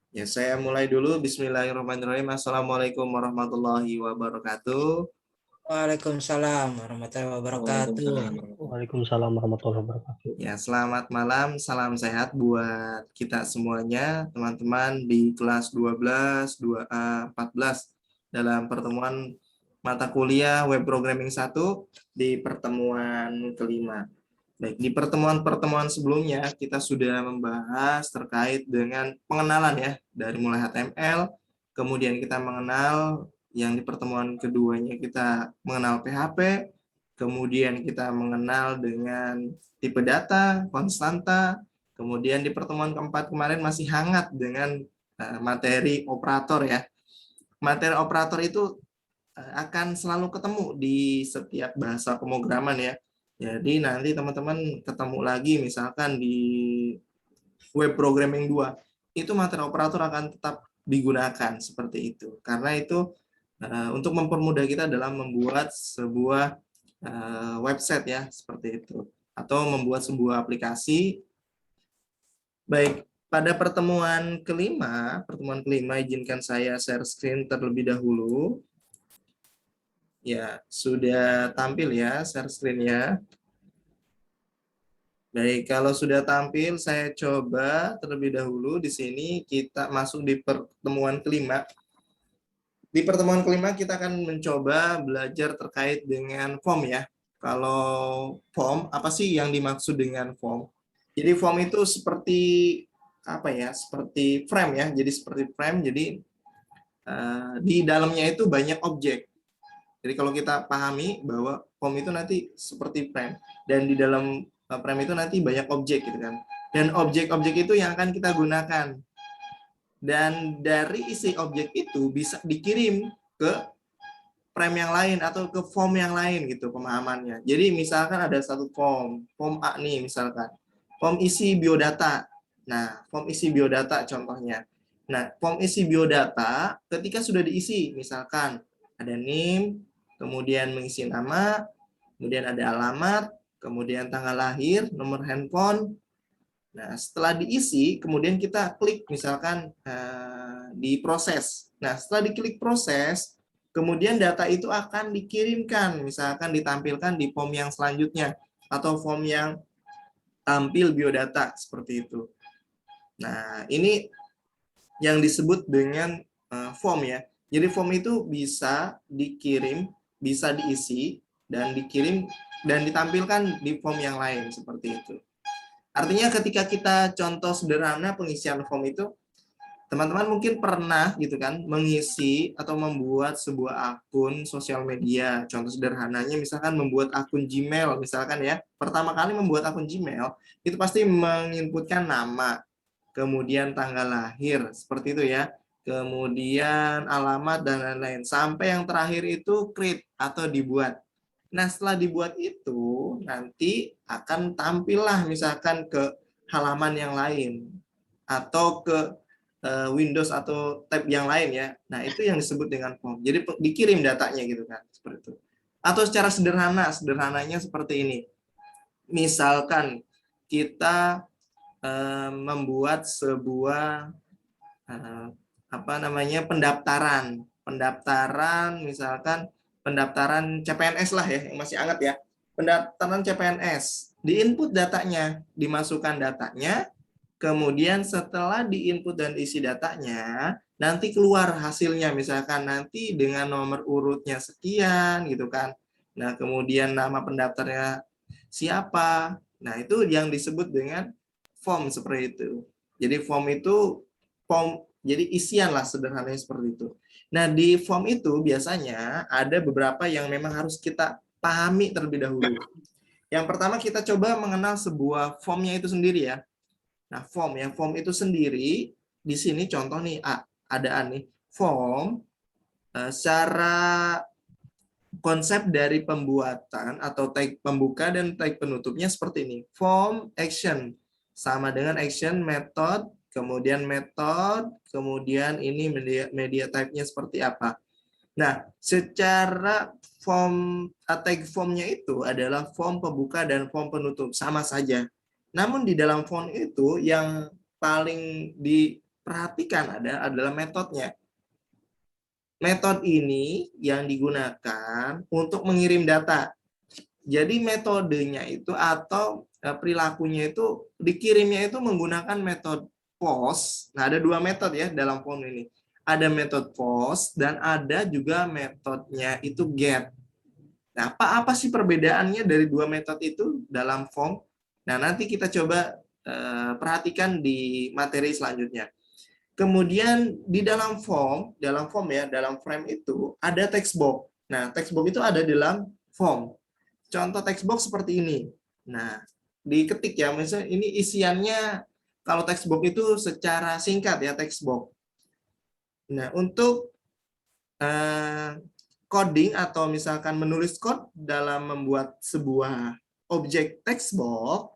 Ya, saya mulai dulu. Bismillahirrahmanirrahim. Assalamualaikum warahmatullahi wabarakatuh. Waalaikumsalam warahmatullahi wabarakatuh. Waalaikumsalam. Waalaikumsalam warahmatullahi wabarakatuh. Ya, selamat malam. Salam sehat buat kita semuanya, teman-teman di kelas 12, 2A, 14 dalam pertemuan mata kuliah Web Programming 1 di pertemuan kelima. Baik, di pertemuan-pertemuan sebelumnya kita sudah membahas terkait dengan pengenalan ya, dari mulai HTML, kemudian kita mengenal yang di pertemuan keduanya kita mengenal PHP, kemudian kita mengenal dengan tipe data, konstanta, kemudian di pertemuan keempat kemarin masih hangat dengan materi operator ya. Materi operator itu akan selalu ketemu di setiap bahasa pemrograman ya. Jadi nanti teman-teman ketemu lagi misalkan di web programming 2, itu materi operator akan tetap digunakan seperti itu. Karena itu untuk mempermudah kita dalam membuat sebuah website ya, seperti itu. Atau membuat sebuah aplikasi. Baik, pada pertemuan kelima izinkan saya share screen terlebih dahulu. Ya, sudah tampil ya share screen-nya. Baik, kalau sudah tampil, saya coba terlebih dahulu di sini kita masuk di pertemuan kelima. Di pertemuan kelima kita akan mencoba belajar terkait dengan form ya. Kalau form, apa sih yang dimaksud dengan form? Jadi form itu seperti apa ya? Seperti frame ya. Jadi seperti frame. Jadi di dalamnya itu banyak objek. Jadi kalau kita pahami bahwa form itu nanti seperti frame, dan di dalam frame itu nanti banyak objek gitu kan. Dan objek-objek itu yang akan kita gunakan. Dan dari isi objek itu bisa dikirim ke frame yang lain atau ke form yang lain gitu pemahamannya. Jadi misalkan ada satu form A nih misalkan. Form isi biodata. Nah, form isi biodata contohnya. Nah, form isi biodata ketika sudah diisi, misalkan ada NIM, kemudian mengisi nama, kemudian ada alamat, kemudian tanggal lahir, nomor handphone. Nah, setelah diisi, kemudian kita klik misalkan di proses. Nah, setelah diklik proses, kemudian data itu akan dikirimkan, misalkan ditampilkan di form yang selanjutnya, atau form yang tampil biodata, seperti itu. Nah, ini yang disebut dengan form ya. Jadi form itu bisa dikirim, bisa diisi, dan dikirim dan ditampilkan di form yang lain seperti itu. Artinya ketika kita contoh sederhana pengisian form itu, teman-teman mungkin pernah gitu kan mengisi atau membuat sebuah akun sosial media. Contoh sederhananya misalkan membuat akun Gmail misalkan ya. Pertama kali membuat akun Gmail itu pasti menginputkan nama, kemudian tanggal lahir, seperti itu ya. Kemudian alamat dan lain-lain. Sampai yang terakhir itu create atau dibuat. Nah, setelah dibuat itu, nanti akan tampillah misalkan ke halaman yang lain atau ke Windows atau tab yang lain ya. Nah, itu yang disebut dengan form. Jadi dikirim datanya gitu kan, seperti itu. Atau secara sederhananya seperti ini. Misalkan kita membuat sebuah pendaftaran misalkan pendaftaran CPNS lah ya, yang masih hangat ya, pendaftaran CPNS, diinput datanya, dimasukkan datanya, kemudian setelah diinput dan isi datanya, nanti keluar hasilnya, misalkan nanti dengan nomor urutnya sekian gitu kan. Nah, kemudian nama pendaftarnya siapa. Nah, itu yang disebut dengan form seperti itu. Jadi form itu jadi isian lah sederhananya seperti itu. Nah, di form itu biasanya ada beberapa yang memang harus kita pahami terlebih dahulu. Yang pertama kita coba mengenal sebuah formnya itu sendiri ya. Nah, form itu sendiri di sini contoh nih ada nih form secara konsep dari pembuatan atau tag pembuka dan tag penutupnya seperti ini. Form action sama dengan action method, kemudian ini media type-nya seperti apa. Nah, secara form tag formnya itu adalah form pembuka dan form penutup, sama saja. Namun di dalam form itu yang paling perhatikan adalah metodenya. Metode ini yang digunakan untuk mengirim data. Jadi metodenya itu atau perilakunya itu dikirimnya itu menggunakan metode POST. Nah, ada dua metode ya dalam form ini. Ada metode POST dan ada juga metodenya itu GET. Nah, apa sih perbedaannya dari dua metode itu dalam form? Nah, nanti kita coba perhatikan di materi selanjutnya. Kemudian di dalam form ya, dalam frame itu ada text box. Nah, text box itu ada dalam form. Contoh text box seperti ini. Nah, diketik ya, misalnya ini isiannya kalau text box itu secara singkat ya text box. Nah, untuk coding atau misalkan menulis code dalam membuat sebuah objek text box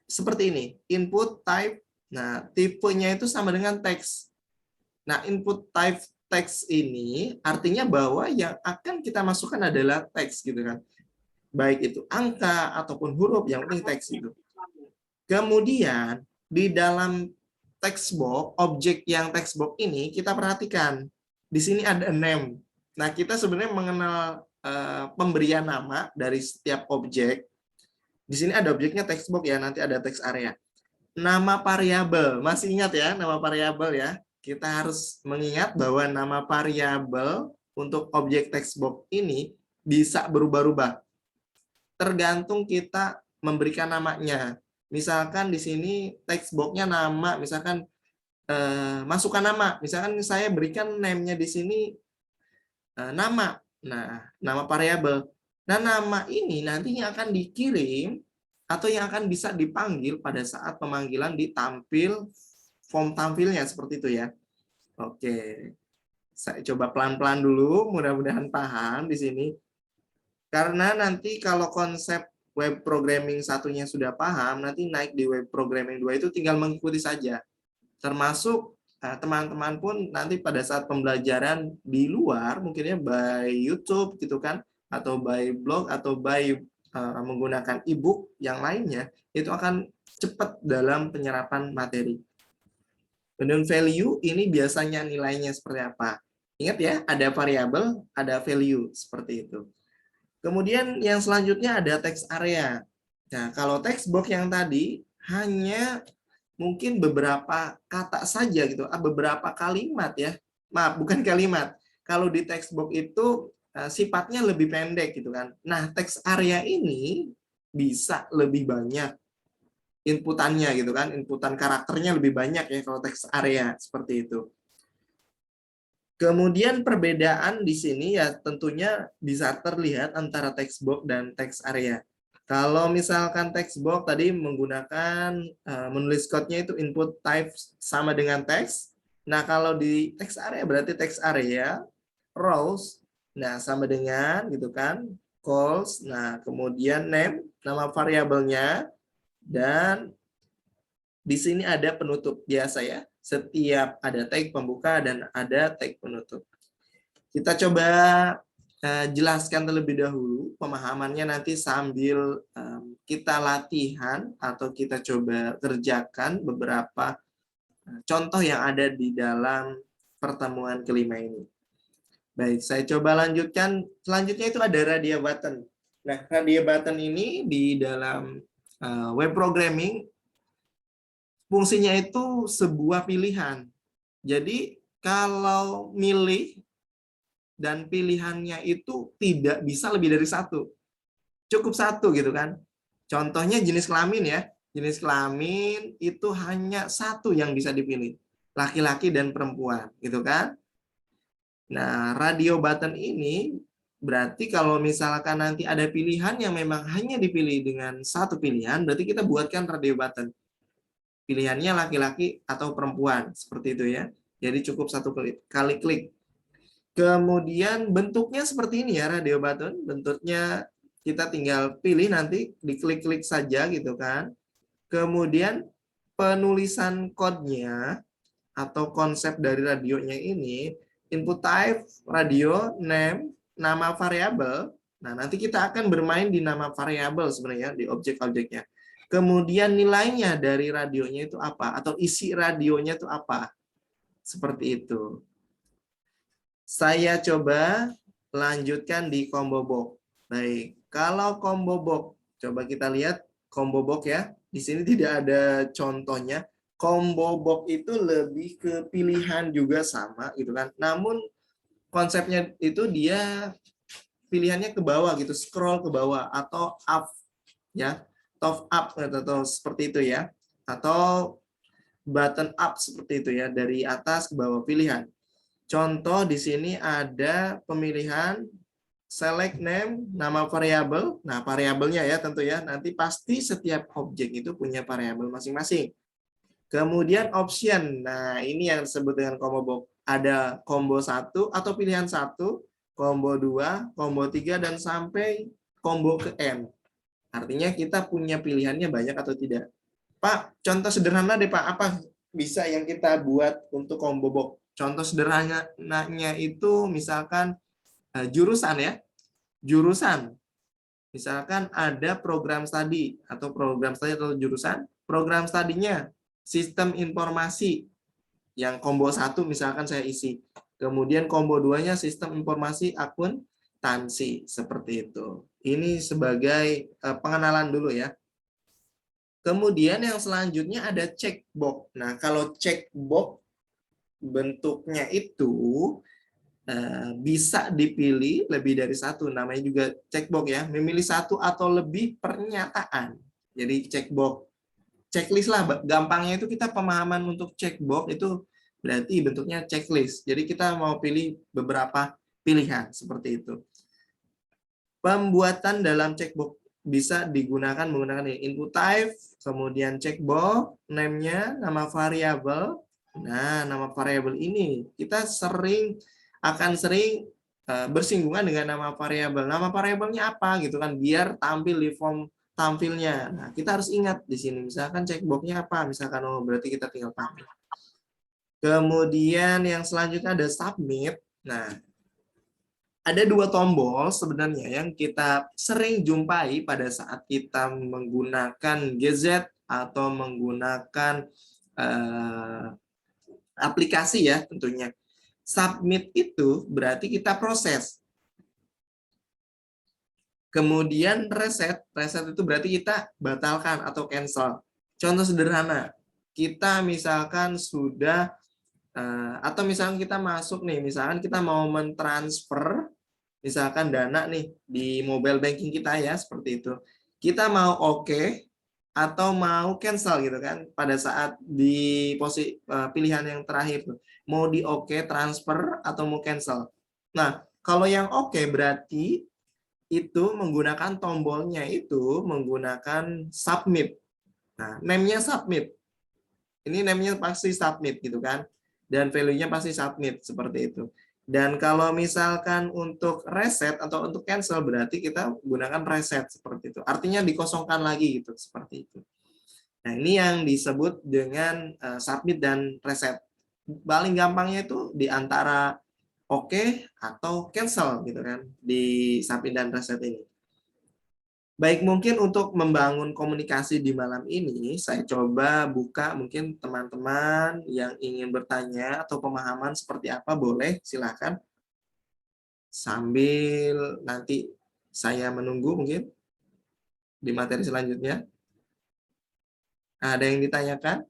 seperti ini, input type. Nah, tipenya itu sama dengan teks. Nah, input type teks ini artinya bahwa yang akan kita masukkan adalah teks gitu kan. Baik itu angka ataupun huruf, yang penting teks itu. Kemudian di dalam text box, objek yang text box ini kita perhatikan. Di sini ada name. Nah, kita sebenarnya mengenal pemberian nama dari setiap objek. Di sini ada objeknya text box ya, nanti ada text area. Nama variabel, masih ingat ya nama variabel ya? Kita harus mengingat bahwa nama variabel untuk objek text box ini bisa berubah-ubah. Tergantung kita memberikan namanya. Misalkan di sini text box-nya nama, misalkan masukkan nama. Misalkan saya berikan name-nya di sini nama. Nah, nama variabel. Nah, nama ini nantinya akan dikirim atau yang akan bisa dipanggil pada saat pemanggilan di form tampilnya seperti itu ya. Oke. Saya coba pelan-pelan dulu, mudah-mudahan paham di sini. Karena nanti kalau konsep web programming satunya sudah paham, nanti naik di web programming 2 itu tinggal mengikuti saja. Termasuk teman-teman pun nanti pada saat pembelajaran di luar, mungkinnya by YouTube gitu kan, atau by blog, atau by menggunakan e-book yang lainnya, itu akan cepat dalam penyerapan materi. Kemudian value ini biasanya nilainya seperti apa? Ingat ya, ada variabel, ada value, seperti itu. Kemudian yang selanjutnya ada text area. Nah, kalau text box yang tadi hanya mungkin beberapa kata saja gitu, beberapa kalimat ya. Maaf, bukan kalimat. Kalau di text box itu sifatnya lebih pendek gitu kan. Nah, text area ini bisa lebih banyak inputannya gitu kan, inputan karakternya lebih banyak ya kalau text area seperti itu. Kemudian perbedaan di sini ya tentunya bisa terlihat antara text box dan text area. Kalau misalkan text box tadi menggunakan menulis code-nya itu input type sama dengan text. Nah, kalau di text area berarti text area rows. Nah, sama dengan gitu kan, calls. Nah, kemudian name, nama variabelnya, dan di sini ada penutup biasa ya. Setiap ada tag pembuka dan ada tag penutup. Kita coba jelaskan terlebih dahulu pemahamannya nanti sambil kita latihan atau kita coba kerjakan beberapa contoh yang ada di dalam pertemuan kelima ini. Baik, saya coba lanjutkan. Selanjutnya itu ada radio button. Nah, radio button ini di dalam web programming fungsinya itu sebuah pilihan. Jadi kalau milih dan pilihannya itu tidak bisa lebih dari satu. Cukup satu gitu kan. Contohnya jenis kelamin ya. Jenis kelamin itu hanya satu yang bisa dipilih. Laki-laki dan perempuan gitu kan. Nah, radio button ini berarti kalau misalkan nanti ada pilihan yang memang hanya dipilih dengan satu pilihan, berarti kita buatkan radio button. Pilihannya laki-laki atau perempuan, seperti itu ya. Jadi cukup satu kali klik. Kemudian bentuknya seperti ini ya radio button. Bentuknya kita tinggal pilih nanti, diklik-klik saja gitu kan. Kemudian penulisan kodenya atau konsep dari radionya ini, input type, radio, name, nama variabel. Nah, nanti kita akan bermain di nama variabel sebenarnya, di objek-objeknya. Kemudian nilainya dari radionya itu apa? Atau isi radionya itu apa? Seperti itu. Saya coba lanjutkan di combo box. Baik, kalau combo box, coba kita lihat combo box ya. Di sini tidak ada contohnya. Combo box itu lebih ke pilihan juga sama gitu kan. Namun konsepnya itu dia pilihannya ke bawah gitu, scroll ke bawah atau up ya, top up atau seperti itu ya. Atau button up seperti itu ya, dari atas ke bawah pilihan. Contoh di sini ada pemilihan select name, nama variabel. Nah, variabelnya ya tentu ya. Nanti pasti setiap objek itu punya variabel masing-masing. Kemudian option. Nah, ini yang disebut dengan combo box. Ada combo 1 atau pilihan 1, combo 2, combo 3 dan sampai combo ke N. Artinya kita punya pilihannya banyak atau tidak. Pak, contoh sederhana deh Pak, apa bisa yang kita buat untuk combo box? Contoh sederhananya itu misalkan jurusan ya. Jurusan. Misalkan ada program studi atau jurusan. Program studinya sistem informasi yang combo 1 misalkan saya isi. Kemudian combo 2-nya sistem informasi akuntansi seperti itu. Ini sebagai pengenalan dulu ya. Kemudian yang selanjutnya ada checkbox. Nah, kalau checkbox bentuknya itu bisa dipilih lebih dari satu, namanya juga checkbox ya, memilih satu atau lebih pernyataan. Jadi checkbox, checklist lah, gampangnya itu kita pemahaman untuk checkbox itu berarti bentuknya checklist. Jadi kita mau pilih beberapa pilihan seperti itu. Pembuatan dalam checkbox bisa digunakan menggunakan input type, kemudian checkbox, name-nya, nama variabel. Nah, nama variabel ini kita akan sering bersinggungan dengan nama variabel. Nama variabelnya apa gitu kan, biar tampil di form tampilnya. Nah, kita harus ingat di sini misalkan checkbox-nya apa, misalkan berarti kita tinggal tampil. Kemudian yang selanjutnya ada submit. Nah, ada dua tombol sebenarnya yang kita sering jumpai pada saat kita menggunakan gadget atau menggunakan aplikasi ya tentunya. Submit itu berarti kita proses. Kemudian reset itu berarti kita batalkan atau cancel. Contoh sederhana, kita misalkan sudah atau misalkan kita masuk nih, misalkan kita mau mentransfer misalkan dana nih di mobile banking kita ya seperti itu. Kita mau oke atau mau cancel gitu kan pada saat di posisi pilihan yang terakhir tuh. Mau di oke transfer atau mau cancel. Nah, kalau yang oke berarti itu menggunakan tombolnya itu menggunakan submit. Nah, name-nya submit. Ini name-nya pasti submit gitu kan. Dan value-nya pasti submit seperti itu. Dan kalau misalkan untuk reset atau untuk cancel berarti kita gunakan reset seperti itu. Artinya dikosongkan lagi gitu seperti itu. Nah, ini yang disebut dengan submit dan reset. Paling gampangnya itu di antara oke atau cancel gitu kan di submit dan reset ini. Baik, mungkin untuk membangun komunikasi di malam ini, saya coba buka mungkin teman-teman yang ingin bertanya atau pemahaman seperti apa, boleh, silakan. Sambil nanti saya menunggu mungkin di materi selanjutnya. Ada yang ditanyakan?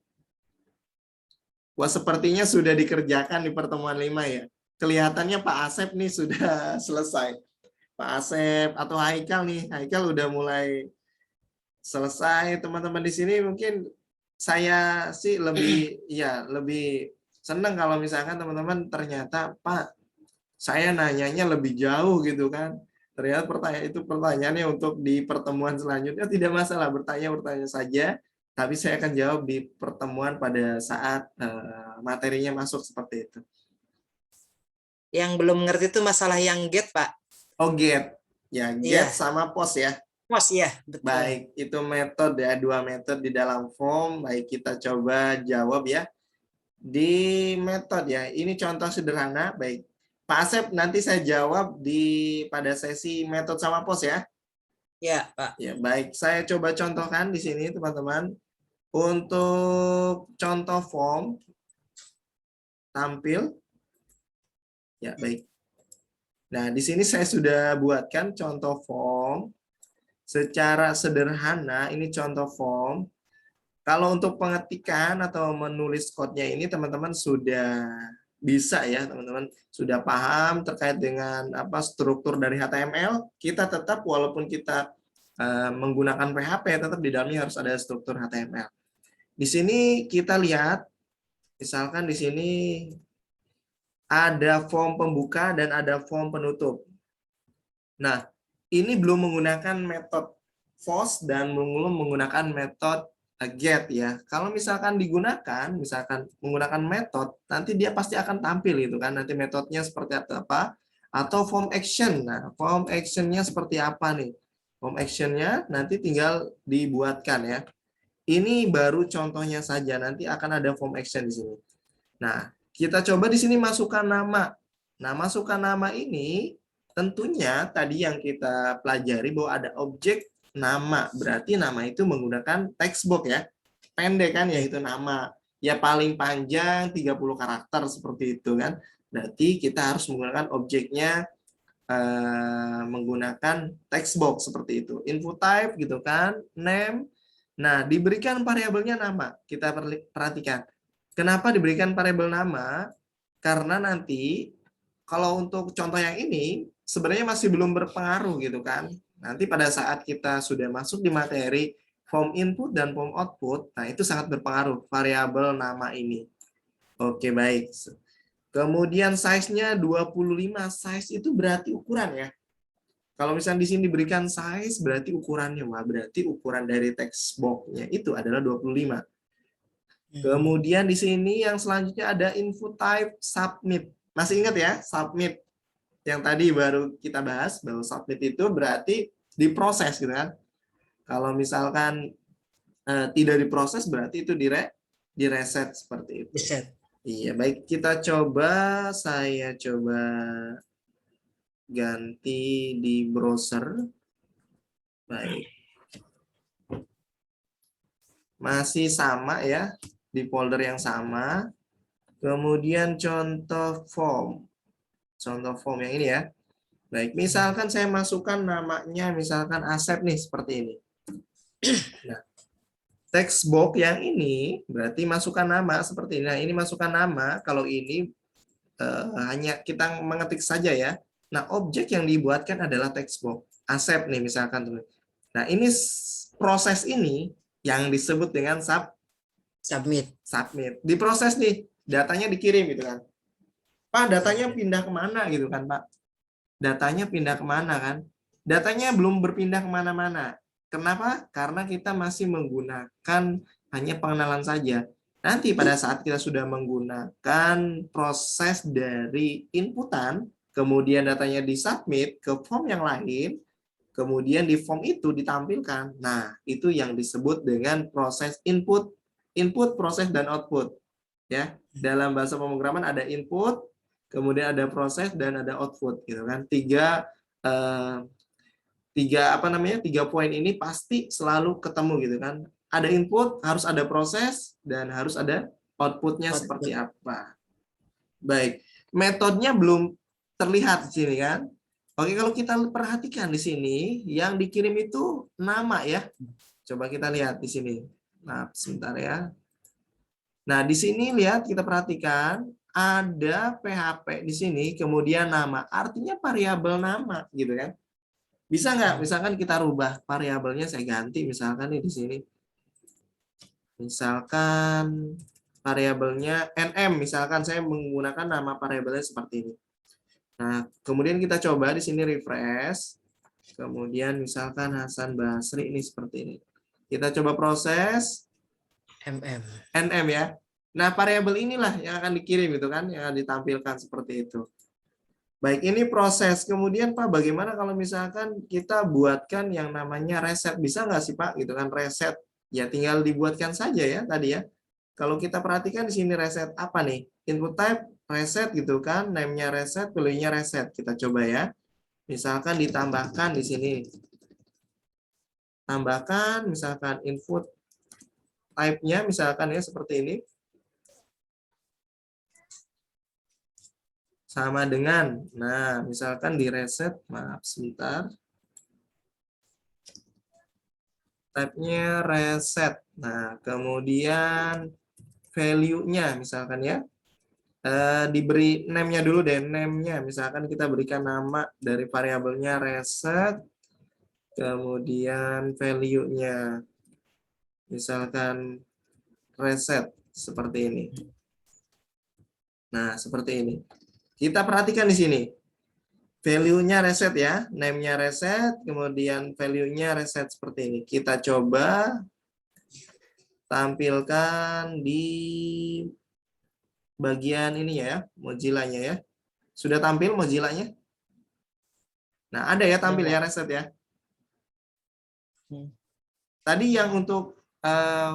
Wah, sepertinya sudah dikerjakan di pertemuan 5 ya. Kelihatannya Pak Asep nih sudah selesai. Pak Asep atau Haikal nih, Haikal udah mulai selesai. Teman-teman di sini mungkin saya sih lebih senang kalau misalkan teman-teman ternyata Pak saya nanyanya lebih jauh gitu kan. Ternyata pertanyaannya untuk di pertemuan selanjutnya, tidak masalah, bertanya saja, tapi saya akan jawab di pertemuan pada saat materinya masuk seperti itu. Yang belum ngerti itu masalah yang get, Pak. Oh, get. Ya, get sama post ya. Post ya, betul. Baik, itu metode ya, 2 metode di dalam form. Baik, kita coba jawab ya. Di metode ya, ini contoh sederhana. Baik, Pak Asep nanti saya jawab pada sesi metode sama post ya. Ya, Pak. Ya, baik. Saya coba contohkan di sini, teman-teman. Untuk contoh form, tampil? Ya, baik. Nah, di sini saya sudah buatkan contoh form. Secara sederhana, ini contoh form. Kalau untuk pengetikan atau menulis code-nya ini, teman-teman sudah bisa ya, teman-teman. Sudah paham terkait dengan apa struktur dari HTML. Kita tetap, walaupun kita menggunakan PHP, tetap di dalamnya harus ada struktur HTML. Di sini kita lihat, misalkan di sini ada form pembuka dan ada form penutup. Nah, ini belum menggunakan metode post dan belum menggunakan metode get ya. Kalau misalkan digunakan, misalkan menggunakan metode, nanti dia pasti akan tampil gitu kan. Nanti metodenya seperti apa? Atau form action. Nah, form actionnya seperti apa nih? Form actionnya nanti tinggal dibuatkan ya. Ini baru contohnya saja. Nanti akan ada form action di sini. Nah, kita coba di sini masukkan nama. Nah, masukkan nama ini tentunya tadi yang kita pelajari bahwa ada objek nama. Berarti nama itu menggunakan text box ya. Pendek kan, yaitu nama. Ya paling panjang 30 karakter seperti itu kan. Berarti kita harus menggunakan objeknya menggunakan text box seperti itu. Input type gitu kan, name. Nah, diberikan variabelnya nama. Kita perhatikan. Kenapa diberikan variabel nama? Karena nanti kalau untuk contoh yang ini sebenarnya masih belum berpengaruh gitu kan. Nanti pada saat kita sudah masuk di materi form input dan form output, nah itu sangat berpengaruh variabel nama ini. Oke, baik. Kemudian size-nya 25. Size itu berarti ukuran ya. Kalau misalnya di sini diberikan size berarti ukurannya, wah berarti ukuran dari text box-nya itu adalah 25. Kemudian di sini yang selanjutnya ada input type submit. Masih ingat ya, submit. Yang tadi baru kita bahas, bahwa submit itu berarti diproses gitu kan. Kalau misalkan tidak diproses berarti itu direset seperti itu. Reset. Iya, baik kita coba, saya coba ganti di browser. Baik. Masih sama ya, di folder yang sama. Kemudian contoh form. Contoh form yang ini ya. Baik, misalkan saya masukkan namanya, misalkan Asep nih, seperti ini. Nah, text box yang ini berarti masukkan nama seperti ini. Nah, ini masukkan nama, kalau ini hanya kita mengetik saja ya. Nah, objek yang dibuatkan adalah text box. Asep nih misalkan. Nah, ini proses ini yang disebut dengan Submit. submit. Diproses nih, datanya dikirim gitu kan. Pak, datanya pindah kemana gitu kan, Pak? Datanya pindah kemana kan? Datanya belum berpindah kemana-mana. Kenapa? Karena kita masih menggunakan hanya pengenalan saja. Nanti pada saat kita sudah menggunakan proses dari inputan, kemudian datanya disubmit ke form yang lain, kemudian di form itu ditampilkan. Nah, itu yang disebut dengan proses input, proses, dan output. Ya, dalam bahasa pemrograman ada input, kemudian ada proses dan ada output gitu kan. Tiga poin ini pasti selalu ketemu gitu kan. Ada input, harus ada proses, dan harus ada outputnya seperti apa. Baik, metodenya belum terlihat di sini kan. Oke, kalau kita perhatikan di sini yang dikirim itu nama ya. Coba kita lihat di sini. Nah, sebentar ya. Nah, di sini lihat, kita perhatikan ada PHP di sini, kemudian nama. Artinya variabel nama gitu kan. Bisa nggak? Misalkan kita rubah variabelnya, saya ganti misalkan nih di sini. Misalkan variabelnya nm, misalkan saya menggunakan nama variabelnya seperti ini. Nah, kemudian kita coba di sini refresh. Kemudian misalkan Hasan Basri ini seperti ini. Kita coba proses nm ya. Nah, variabel inilah yang akan dikirim gitu kan, yang akan ditampilkan seperti itu. Baik, ini proses. Kemudian Pak, bagaimana kalau misalkan kita buatkan yang namanya reset? Bisa nggak sih Pak, gitu kan, reset? Ya tinggal dibuatkan saja ya tadi ya. Kalau kita perhatikan di sini reset apa nih? Input type reset gitu kan, name-nya reset, value-nya reset. Kita coba ya. Misalkan ditambahkan di sini. Tambahkan misalkan input type-nya misalkan ya seperti ini. sama dengan, nah misalkan di reset, maaf sebentar, type-nya reset. Nah, kemudian value-nya misalkan ya, diberi name-nya dulu deh, name-nya. Misalkan kita berikan nama dari variabelnya reset, kemudian value-nya. Misalkan reset, seperti ini. Nah, seperti ini. Kita perhatikan di sini. Value-nya reset ya, name-nya reset, kemudian value-nya reset seperti ini. Kita coba tampilkan di bagian ini ya, Mozilla-nya ya. Sudah tampil Mozilla-nya? Nah, ada ya tampil ya reset ya. Tadi yang untuk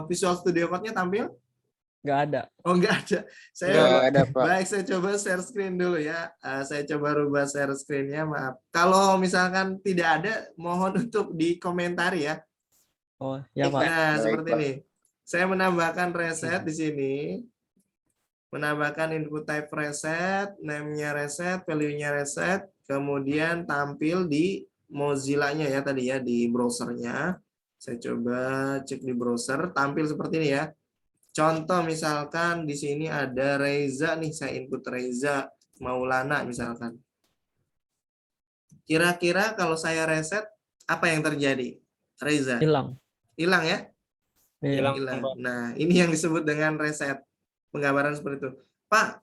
Visual Studio Code-nya tampil? Nggak ada. Oh, enggak ada. Nggak ada, Pak. Baik, saya coba share screen dulu ya. Saya coba rubah share screen-nya, maaf. Kalau misalkan tidak ada, mohon untuk dikomentari ya. Oh, ya Pak. Nah, Baik, seperti Pak. ini. Saya menambahkan reset di sini. Menambahkan input type reset, name-nya reset, value-nya reset, kemudian tampil di Mozilla-nya ya tadi ya, di browsernya. Saya coba cek di browser, tampil seperti ini ya. Contoh misalkan di sini ada Reza nih, saya input Reza Maulana misalkan. Kira-kira kalau saya reset, apa yang terjadi? Reza? Hilang. Hilang ya? Iya. Hilang. Nah, ini yang disebut dengan reset. Penggambaran seperti itu. Pak,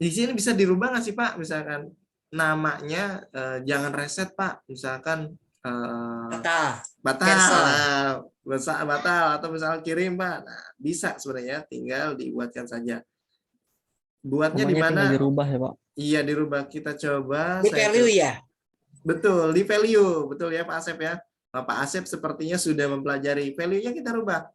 di sini bisa dirubah nggak sih Pak? Misalkan namanya jangan reset Pak. Misalkan batal, batal atau misalnya kirim Pak. Nah, bisa sebenarnya, tinggal dibuatkan saja. Buatnya di Namanya mana? tinggal dirubah ya Pak. Iya, dirubah. Kita coba. Di value ya. Betul, di value. Betul ya Pak Asep ya. Pak Asep sepertinya sudah mempelajari. Value-nya kita rubah.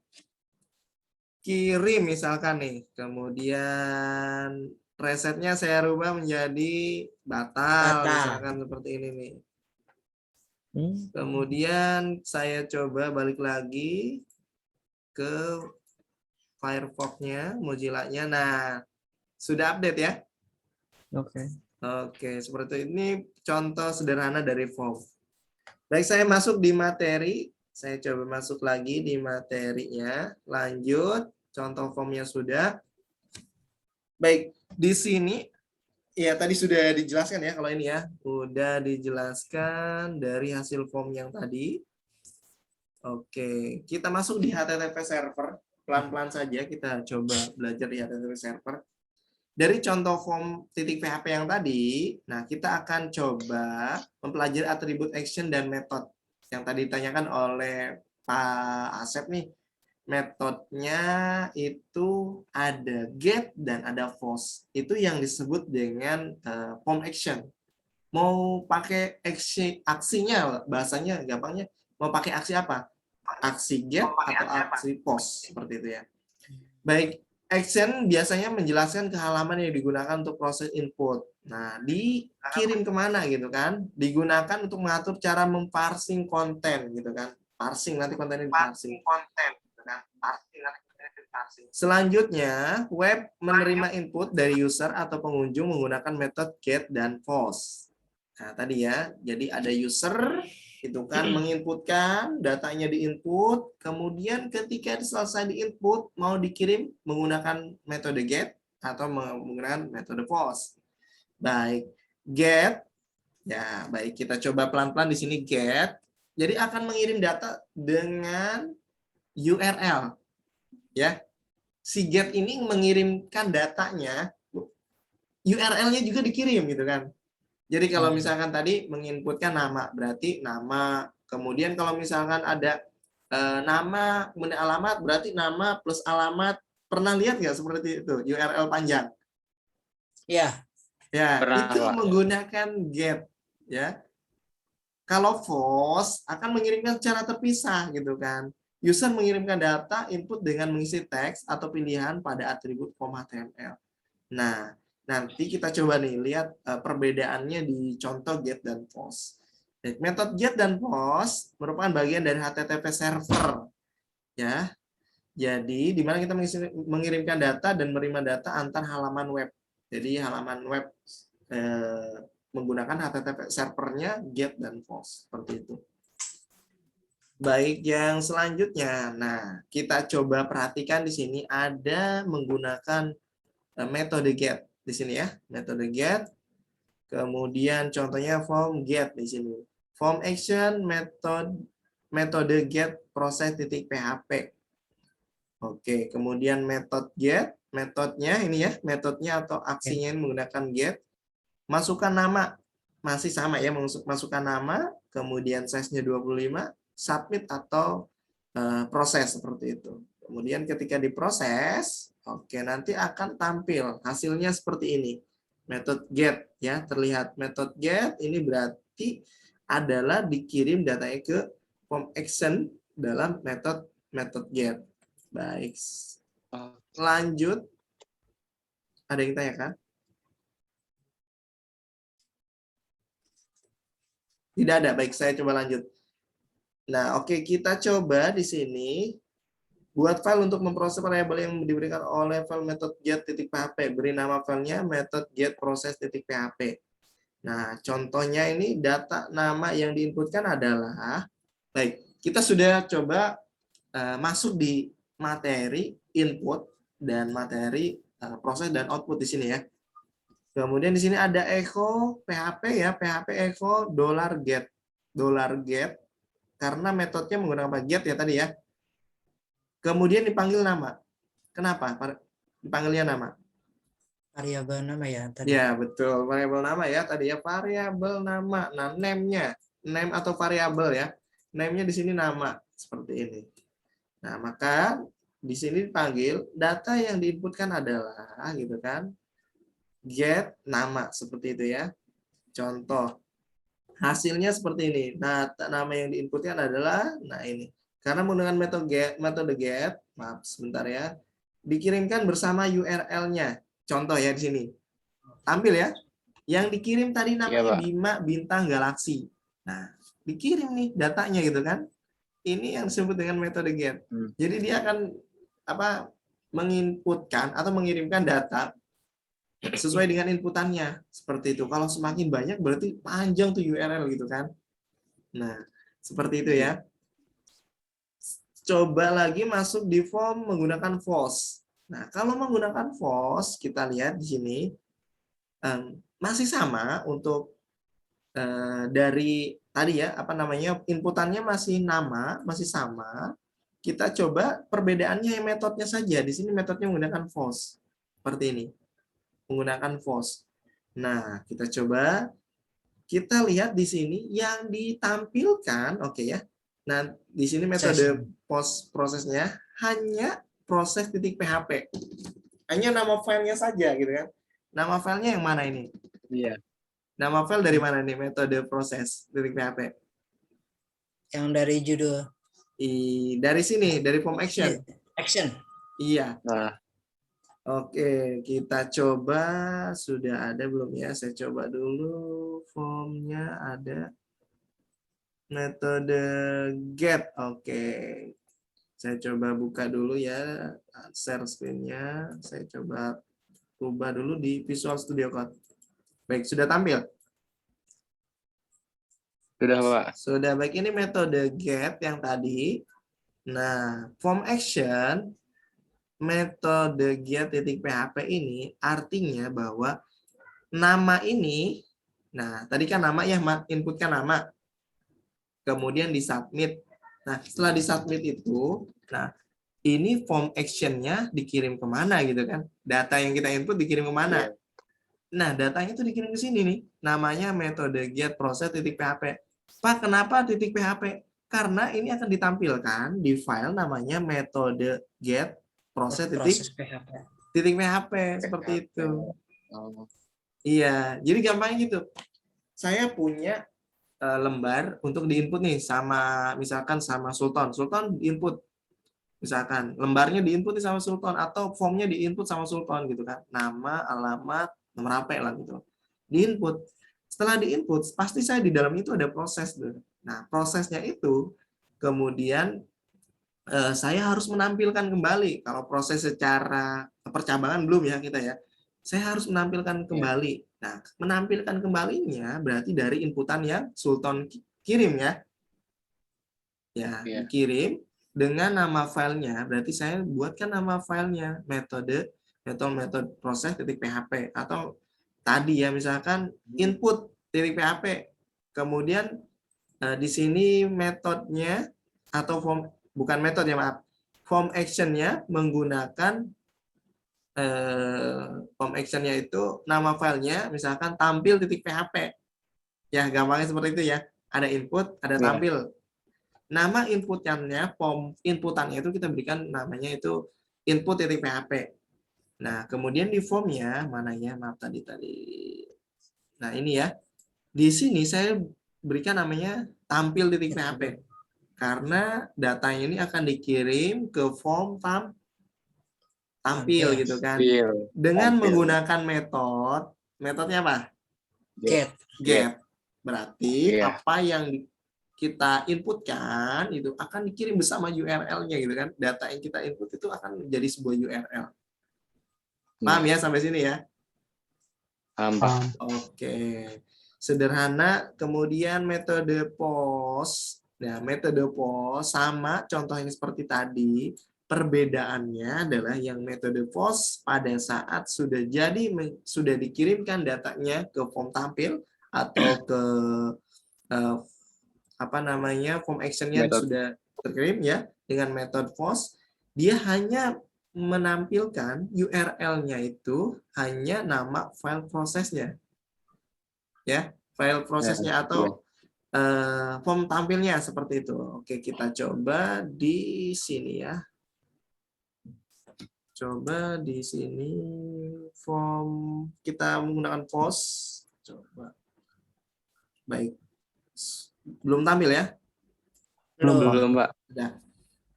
Kirim misalkan nih, kemudian resetnya saya rubah menjadi batal. Misalkan seperti ini nih. Kemudian saya coba balik lagi ke Firefox-nya, Mozilla-nya. Nah, sudah update ya? Oke, seperti ini contoh sederhana dari form. Baik, saya masuk di materi. Saya coba masuk lagi di materinya. Lanjut. Contoh formnya sudah. Baik, di sini ya tadi sudah dijelaskan ya kalau ini ya. Udah dijelaskan dari hasil form yang tadi. Oke, kita masuk di HTTP server. Pelan-pelan saja kita coba belajar di HTTP server. Dari contoh form .php yang tadi, nah kita akan coba mempelajari atribut action dan method yang tadi ditanyakan oleh Pak Asep nih. Metodenya itu ada get dan ada post. Itu yang disebut dengan form action. Mau pakai aksinya, bahasanya gampangnya, mau pakai aksi apa? Aksi get atau aksi post, seperti itu ya. Baik, action biasanya menjelaskan ke halaman yang digunakan untuk proses input. Nah, dikirim kemana gitu kan? Digunakan untuk mengatur cara memparsing konten gitu kan. Parsing, nanti kontennya diparsing. Selanjutnya, web menerima input dari user atau pengunjung menggunakan metode get dan post. Nah, tadi ya, jadi ada user, itu kan menginputkan, datanya diinput, kemudian ketika selesai diinput, mau dikirim menggunakan metode get atau menggunakan metode post. Baik, get, ya baik kita coba pelan-pelan di sini get, jadi akan mengirim data dengan URL. Ya, si get ini mengirimkan datanya, URL-nya juga dikirim gitu kan. Jadi kalau misalkan tadi menginputkan nama, berarti nama. Kemudian kalau misalkan ada nama, kemudian alamat, berarti nama plus alamat. Pernah lihat nggak seperti itu, URL panjang? Ya. Ya, Pernah, itu Pak. menggunakan get. Ya. Kalau post akan mengirimkan secara terpisah gitu kan. User mengirimkan data input dengan mengisi teks atau pilihan pada atribut .html. Nah, nanti kita coba nih lihat perbedaannya di contoh get dan post. Metode get dan post merupakan bagian dari HTTP server. Ya. Jadi di mana kita mengirimkan data dan menerima data antar halaman web. Jadi halaman web menggunakan HTTP servernya get dan post seperti itu. Baik, yang selanjutnya, nah kita coba perhatikan di sini ada menggunakan metode get di sini ya, metode get. Kemudian contohnya form get di sini, form action metode get proses titik PHP. Oke, kemudian metode get, metodenya ini ya, metodenya atau aksinya ini menggunakan get. Masukkan nama, masih sama ya, masukkan nama, kemudian size-nya 25, submit atau proses seperti itu. Kemudian ketika diproses, oke, nanti akan tampil hasilnya seperti ini. Metode get ya, terlihat metode get ini berarti adalah dikirim datanya ke form action dalam metode get. Baik. Lanjut. Ada yang tanyakan? Tidak ada. Baik, saya coba lanjut. Nah, oke, kita coba di sini buat file untuk memproses variabel yang diberikan oleh file method get.php. Beri nama filenya method get process.php. Nah, contohnya ini data nama yang diinputkan adalah, baik, kita sudah coba masuk di materi input dan materi proses dan output di sini ya. Kemudian di sini ada echo PHP ya, PHP echo $get. $get karena metodenya menggunakan apa? Get ya tadi ya. Kemudian dipanggil nama. Kenapa? Dipanggilnya nama. Variabel nama ya tadi. Ya, betul. Variabel nama ya tadi ya, variabel nama. Nah, name-nya, name atau variabel ya. Name-nya di sini nama seperti ini. Nah, maka di sini dipanggil data yang diinputkan adalah gitu kan. Get nama seperti itu ya. Contoh hasilnya seperti ini. Nah, nama yang diinputkan adalah nah ini. Karena menggunakan metode get, maaf sebentar ya. Dikirimkan bersama URL-nya. Contoh ya di sini. Tampil ya. Yang dikirim tadi namanya Bima Bintang Galaksi. Nah, dikirim nih datanya gitu kan. Ini yang disebut dengan metode get. Jadi dia akan menginputkan atau mengirimkan data sesuai dengan inputannya seperti itu. Kalau semakin banyak berarti panjang tuh URL gitu kan. Nah, seperti itu ya. Coba lagi masuk di form menggunakan false. Nah, kalau menggunakan false kita lihat di sini masih sama untuk dari tadi ya, inputannya masih nama, masih sama. Kita coba perbedaannya metodenya saja. Di sini metodenya menggunakan false. Seperti ini. Menggunakan false. Nah, kita coba. Kita lihat di sini yang ditampilkan, oke ya. Nah, di sini metode prosesnya hanya proses.php. Hanya nama filenya saja gitu kan. Nama filenya yang mana ini? Iya. Nama file dari mana nih metode proses.php? Yang dari judul. Dari sini, dari form action. Action. Iya. Nah, oke, kita coba. Sudah ada belum ya? Saya coba dulu. Formnya ada. Metode get. Oke. Saya coba buka dulu ya. Share screen-nya. Saya coba ubah dulu di Visual Studio Code. Baik, sudah tampil? sudah Pak. Sudah, baik. Ini metode get yang tadi. Nah, form action metode get.php ini artinya bahwa nama ini, nah tadi kan nama ya, inputkan nama, kemudian disubmit. Nah setelah disubmit itu, nah ini form actionnya dikirim kemana gitu kan? Data yang kita input dikirim kemana? Nah datanya itu dikirim ke sini nih, namanya metode get process.php. Pak, kenapa .php? Karena ini akan ditampilkan di file namanya metode get proses.php seperti itu. Iya, jadi gampangnya gitu. Saya punya lembar untuk diinput nih sama misalkan sama Sultan. Sultan diinput. Misalkan lembarnya diinput nih sama Sultan atau formnya diinput sama Sultan gitu kan. Nama, alamat, nomor HP lah gitu. Diinput. Setelah diinput, pasti saya di dalam itu ada proses tuh. Nah, prosesnya itu kemudian saya harus menampilkan kembali. Kalau proses secara percabangan belum ya kita ya. Saya harus menampilkan kembali Nah, menampilkan kembalinya berarti dari inputan yang Sultan kirim ya. Ya, Iya. dikirim dengan nama filenya. Berarti saya buatkan nama filenya metode proses titik PHP atau tadi ya misalkan input titik PHP. Kemudian di sini metodenya atau bukan metode ya maaf, form actionnya menggunakan form actionnya itu nama filenya misalkan tampil titik PHP. Ya gampangnya seperti itu ya. Ada input, ada tampil. Nama form inputannya itu kita berikan namanya itu input titik PHP. Nah, kemudian di formnya mana ya? Maaf tadi. Nah, ini ya. Di sini saya berikan namanya tampil titik PHP. Karena datanya ini akan dikirim ke form tampil gitu kan. Dengan menggunakan metodenya apa? Get. Berarti apa yang kita inputkan itu akan dikirim bersama URL-nya gitu kan. Data yang kita input itu akan menjadi sebuah URL. Paham ya sampai sini ya? Paham. Oke. Sederhana. Kemudian metode post. Nah, metode post sama contohnya seperti tadi. Perbedaannya adalah yang metode post pada saat sudah dikirimkan datanya ke form tampil atau ke form actionnya sudah terkirim ya dengan metode post, dia hanya menampilkan URL-nya itu hanya nama file prosesnya, ya file prosesnya atau form tampilnya seperti itu. Oke, kita coba di sini ya. Coba di sini form kita menggunakan post. Coba. Baik. Belum tampil ya? Belum, Pak. Sudah.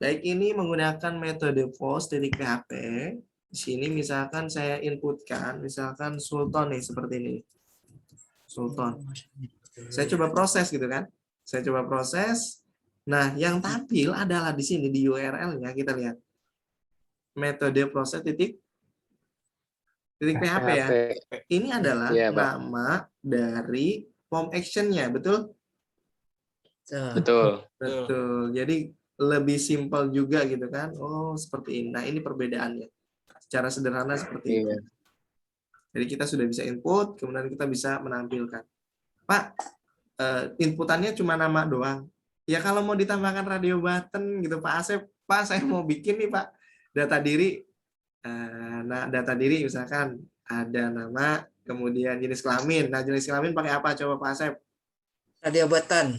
Baik, ini menggunakan metode post.php. Di sini misalkan saya inputkan, misalkan Sultan nih, seperti ini. Sultan. Saya coba proses gitu kan. Saya coba proses. Nah, yang tampil adalah di sini, di URL-nya, kita lihat. Metode proses titik PHP ya. Ini adalah nama dari form action-nya, betul? Betul. Jadi lebih simpel juga gitu kan. Oh, seperti ini. Nah, ini perbedaannya. Secara sederhana seperti itu. Jadi kita sudah bisa input, kemudian kita bisa menampilkan. Pak, inputannya cuma nama doang. Ya kalau mau ditambahkan radio button gitu Pak Asep, Pak saya mau bikin nih Pak data diri. Nah, data diri misalkan ada nama, kemudian jenis kelamin. Nah, jenis kelamin pakai apa coba Pak Asep? Radio button.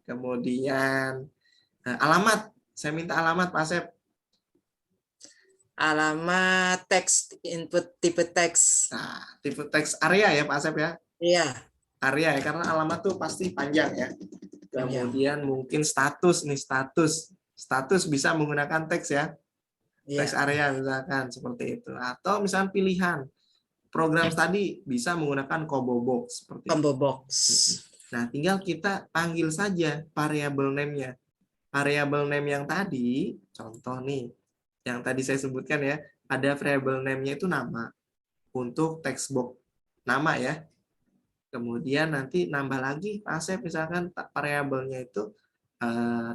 Kemudian alamat. Saya minta alamat Pak Asep. Alamat teks, input tipe teks. Nah, tipe teks area ya Pak Asep ya? Iya. Area ya, karena alamat tuh pasti panjang ya. Kemudian mungkin status nih, status bisa menggunakan teks ya. Teks area misalkan seperti itu. Atau misalkan pilihan program tadi bisa menggunakan combo box seperti combo box. Nah, tinggal kita panggil saja variable name-nya. Variable name yang tadi, contoh nih, yang tadi saya sebutkan ya, ada variable name-nya itu nama untuk text box nama ya. Kemudian nanti nambah lagi Pak Asep misalkan variabelnya itu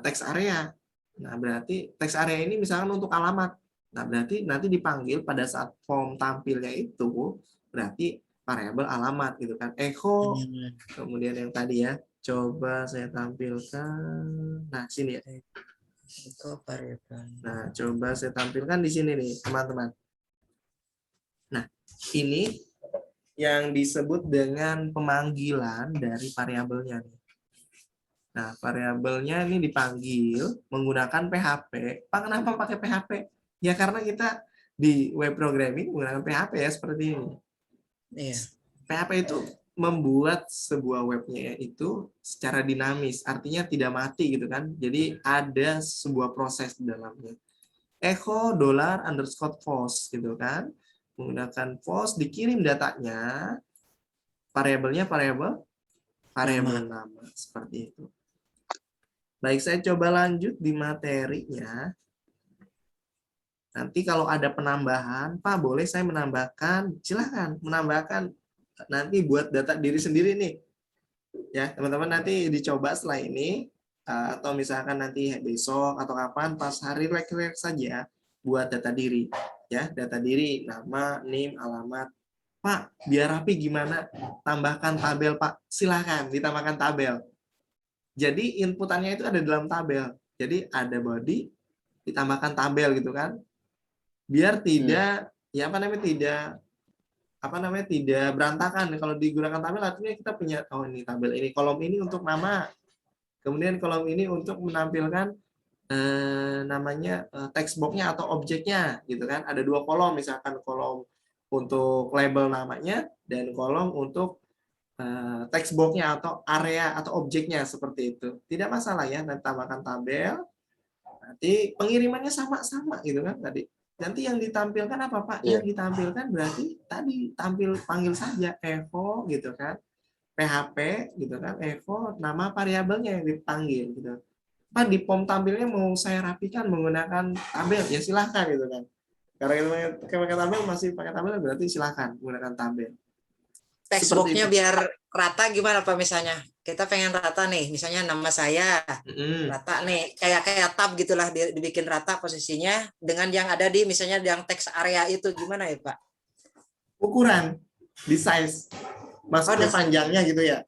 text area. Nah, berarti text area ini misalkan untuk alamat. Nah, berarti nanti dipanggil pada saat form tampilnya itu berarti variabel alamat gitu kan. Echo. Kemudian yang tadi ya, coba saya tampilkan. Nah, sini ya. Echo variabel. Nah, coba saya tampilkan di sini nih, teman-teman. Nah, ini yang disebut dengan pemanggilan dari variabelnya. Nah, variabelnya ini dipanggil menggunakan PHP. Pak, kenapa pakai PHP? Ya karena kita di web programming menggunakan PHP ya seperti ini. Iya. PHP itu membuat sebuah webnya itu secara dinamis, artinya tidak mati gitu kan. Jadi ada sebuah proses di dalamnya. Echo $_post gitu kan. Menggunakan post dikirim datanya, variabelnya variabel nama seperti itu. Baik, saya coba lanjut di materinya. Nanti kalau ada penambahan, Pak boleh saya menambahkan, silakan menambahkan nanti buat data diri sendiri nih. Ya, teman-teman nanti dicoba setelah ini atau misalkan nanti besok atau kapan pas hari rek-rek saja buat data diri. Ya, data diri, nama, NIM, alamat. Pak, biar rapi gimana? Tambahkan tabel, Pak. Silakan ditambahkan tabel. Jadi inputannya itu ada dalam tabel. Jadi ada body ditambahkan tabel gitu kan. Biar tidak tidak berantakan. Kalau digunakan tabel artinya kita punya ini tabel ini, kolom ini untuk nama. Kemudian kolom ini untuk menampilkan namanya text box-nya atau objeknya gitu kan. Ada 2 kolom, misalkan kolom untuk label namanya dan kolom untuk text box-nya atau area atau objeknya seperti itu. Tidak masalah ya, nanti tambahkan tabel. Nanti pengirimannya sama-sama gitu kan tadi. Nanti yang ditampilkan apa Pak? Yang ditampilkan berarti tadi panggil saja Evo gitu kan. PHP gitu kan. Evo nama variabelnya yang dipanggil gitu. Pak di form tampilnya mau saya rapikan menggunakan tabel ya silahkan gitu kan. Karena pakai tabel masih pakai tabel berarti silahkan menggunakan tabel. Textbooknya biar rata gimana Pak misalnya? Kita pengen rata nih, misalnya nama saya rata nih, kayak tab gitulah dibikin rata posisinya dengan yang ada di misalnya yang text area itu gimana ya Pak? Ukuran, di size, maksudnya panjangnya gitu ya?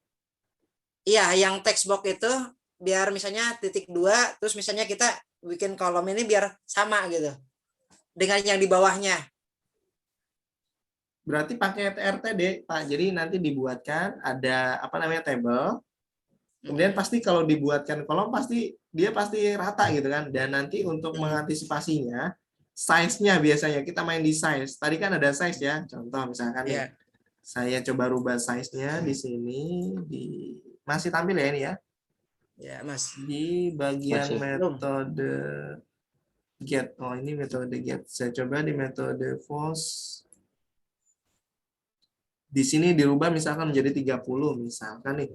Iya, yang text box itu biar misalnya titik 2, terus misalnya kita bikin kolom ini biar sama gitu dengan yang di bawahnya. Berarti pakai RTD, Pak. Jadi nanti dibuatkan ada table. Kemudian pasti kalau dibuatkan kolom dia pasti rata gitu kan. Dan nanti untuk mengantisipasinya, size-nya biasanya kita main di size. Tadi kan ada size ya. Contoh misalkan nih, saya coba rubah size-nya di sini masih tampil ya ini ya. Ya, Mas. Di bagian metode get. Oh, ini metode get. Saya coba di metode force. Di sini dirubah misalkan menjadi 30 misalkan nih.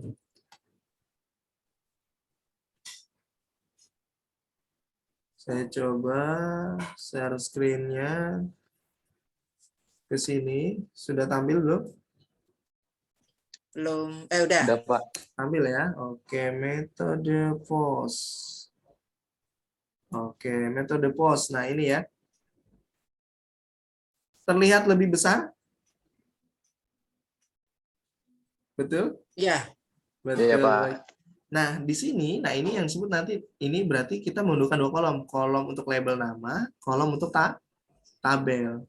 Saya coba share screen-nya ke sini. Sudah tampil belum? Belum. Udah. Udah, Pak. Tampil ya. Oke, metode post. Oke, metode post. Nah, ini ya. Terlihat lebih besar? Betul? Iya. Betul. Iya, Pak. Nah, di sini, ini yang disebut nanti, ini berarti kita menundukkan 2 kolom. Kolom untuk label nama, kolom untuk tabel.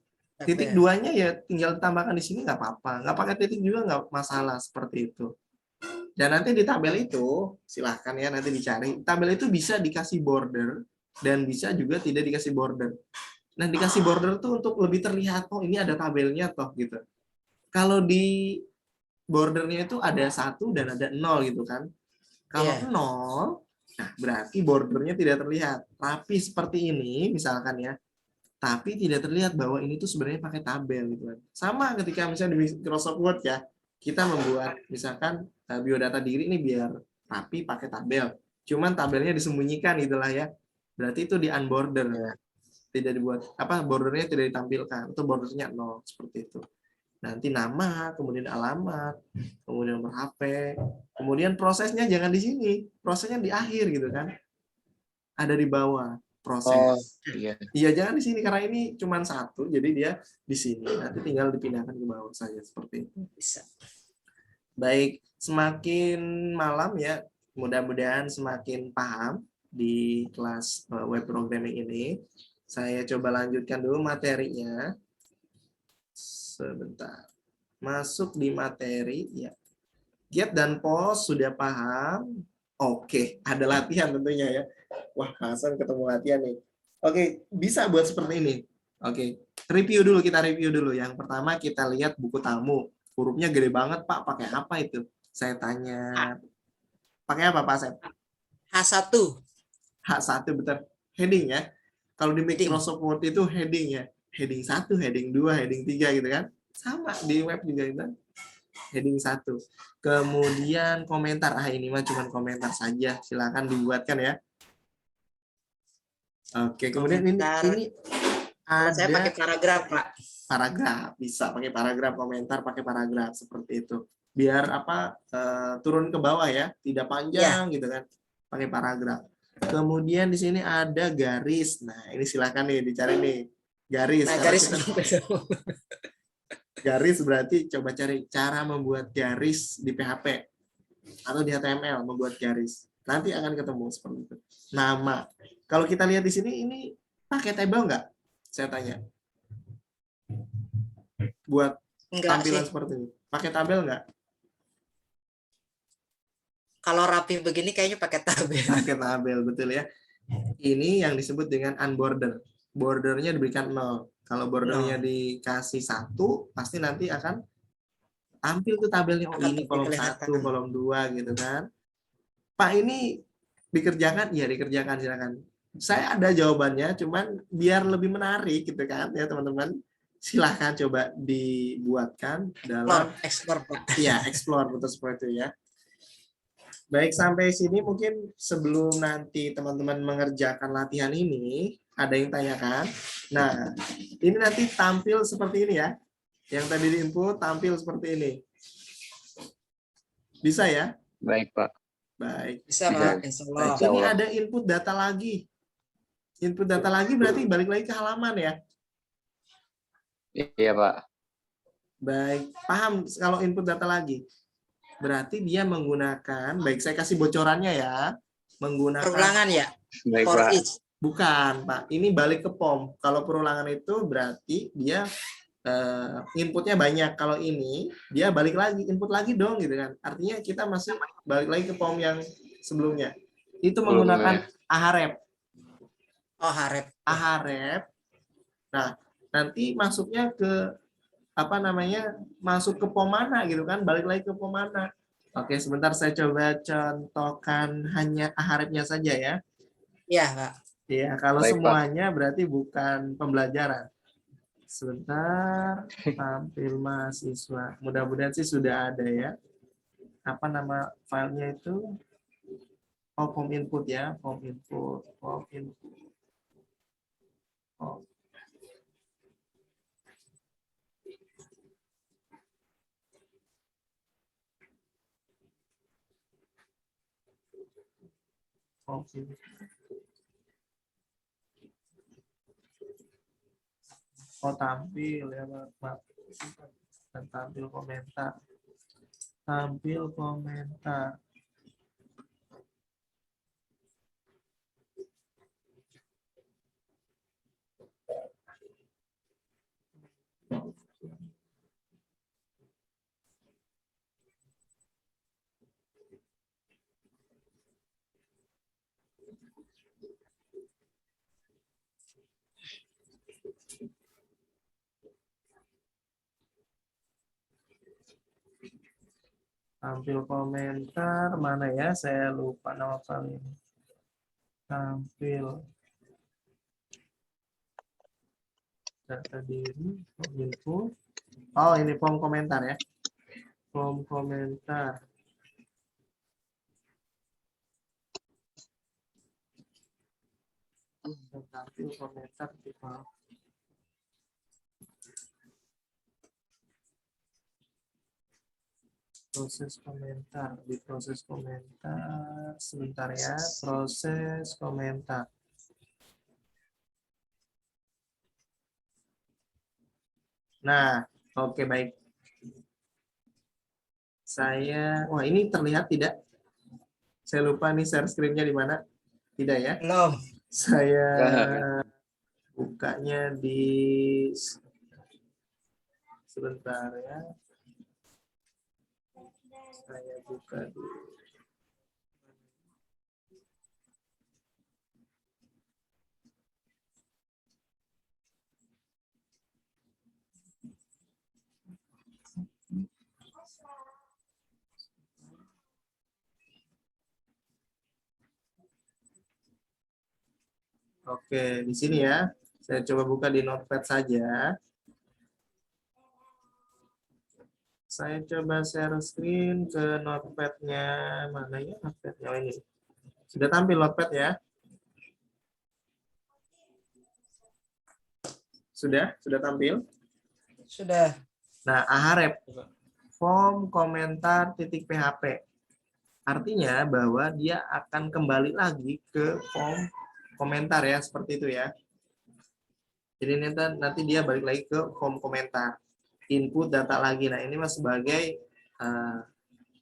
Titik 2-nya ya tinggal ditambahkan di sini nggak apa-apa. Nggak pakai titik juga nggak masalah seperti itu. Dan nanti di tabel itu, silahkan ya nanti dicari. Tabel itu bisa dikasih border, dan bisa juga tidak dikasih border. Nah, dikasih border tuh untuk lebih terlihat, oh ini ada tabelnya toh gitu. Kalau di bordernya itu ada 1 dan ada 0 gitu kan. Kalau 0, nah berarti bordernya tidak terlihat. Rapi seperti ini, misalkan ya. Tapi tidak terlihat bahwa ini tuh sebenarnya pakai tabel gitu kan. Sama ketika misalnya di Microsoft Word ya, kita membuat misalkan biodata diri ini biar rapi pakai tabel. Cuman tabelnya disembunyikan gitulah ya. Berarti itu di unborder. Tidak dibuat bordernya tidak ditampilkan atau bordernya 0 seperti itu. Nanti nama, kemudian alamat, kemudian nomor HP, kemudian prosesnya jangan di sini, prosesnya di akhir gitu kan. Ada di bawah proses. Iya, jangan di sini karena ini cuma 1, jadi dia di sini. Nanti tinggal dipindahkan ke bawah saja seperti itu. Bisa. Baik, semakin malam ya, mudah-mudahan semakin paham di kelas web programming ini. Saya coba lanjutkan dulu materinya. Sebentar. Masuk di materi ya. Get dan post sudah paham. Oke, ada latihan tentunya ya. Wah, Hasan ketemu latihan nih. Oke, bisa buat seperti ini. Oke, kita review dulu. Yang pertama kita lihat buku tamu. Hurufnya gede banget, Pak. Pakai apa itu? Saya tanya. Pakai apa, Pak Sep? H1. H1 betul. Heading ya. Kalau di Microsoft Word itu heading ya. Heading 1, heading 2, heading 3 gitu kan. Sama di web juga itu. Heading 1. Kemudian komentar. Ini mah cuma komentar saja. Silakan dibuatkan ya. Oke, kemudian ini Kalau saya ada pakai paragraf, Pak. paragraf, bisa pakai paragraf, komentar pakai paragraf seperti itu. Biar apa turun ke bawah ya, tidak panjang gitu kan, pakai paragraf. Kemudian di sini ada garis. Nah, ini silakan nih dicari nih garis. Nah, Karena garis kita garis berarti coba cari cara membuat garis di PHP atau di HTML, membuat garis. Nanti akan ketemu seperti itu. Nama. Kalau kita lihat di sini, ini pakai table nggak? Saya tanya. Buat enggak tampilan sih. seperti ini. Pakai tabel nggak? Kalau rapi begini kayaknya pakai tabel. Pakai tabel, betul ya. Ini yang disebut dengan unborder. Bordernya diberikan 0. Kalau bordernya dikasih 1, pasti nanti akan tampil tuh tabelnya. Oh, ini kolom 1, kolom 2 gitu kan. Pak, ini dikerjakan? Iya, dikerjakan, silakan. Saya ada jawabannya, cuman biar lebih menarik gitu kan ya teman-teman. Silahkan coba dibuatkan dalam explore, Pak. ya, explore, betul seperti itu ya. Baik, sampai sini mungkin sebelum nanti teman-teman mengerjakan latihan ini, ada yang tanyakan. Nah, ini nanti tampil seperti ini ya. Yang tadi di input tampil seperti ini. Bisa ya? Baik, Pak. Baik. Bisa, Pak. Insya Allah. Ini ada input data lagi. Input data lagi berarti balik lagi ke halaman ya? Iya, Pak. Baik, paham kalau input data lagi. Berarti dia menggunakan, baik saya kasih bocorannya ya, menggunakan Perulangan ya? Baik, For Pak. each. Bukan, Pak. Ini balik ke POM. Kalau perulangan itu berarti dia inputnya banyak. Kalau ini dia balik lagi, input lagi dong gitu kan. Artinya kita masih balik lagi ke POM yang sebelumnya. Itu menggunakan Ahref. Oh, Ahref. Ahref. Nah, nanti masuknya ke apa namanya? Masuk ke POM mana gitu kan? Balik lagi ke POM mana? Oke, sebentar saya coba contohkan hanya Ahrefnya saja ya. Iya, Pak. Ya, kalau Baik, semuanya Pak. Berarti bukan pembelajaran. Sebentar, tampil mahasiswa. Mudah-mudahan sih sudah ada ya. Apa nama filenya itu? Oh, form input ya. Form input. Form input. Oh. Form input. Oh, tampil ya, Pak. Dan tampil komentar. Tampil komentar. Tampil komentar mana ya? Saya lupa nama file ini. Tampil data diri, info. Oh, ini form komentar ya. Form komentar. Tampil komentar di file. Proses komentar, di proses komentar sebentar ya, proses komentar. Nah, oke, baik. Wah, ini terlihat tidak? Saya lupa nih share screen-nya di mana. Tidak ya? Belum. Saya bukanya di sebentar ya. Saya buka di Oke, di sini ya. Saya coba buka di Notepad saja. Saya coba share screen ke Notepad-nya. Mana ya Notepad-nya? Oh, ini. Sudah tampil Notepad ya? Sudah tampil? Sudah. Nah, Aharep, form komentar titik PHP. Artinya bahwa dia akan kembali lagi ke form komentar ya, seperti itu ya. Jadi nanti dia balik lagi ke form komentar. Input data lagi. Nah, ini mas sebagai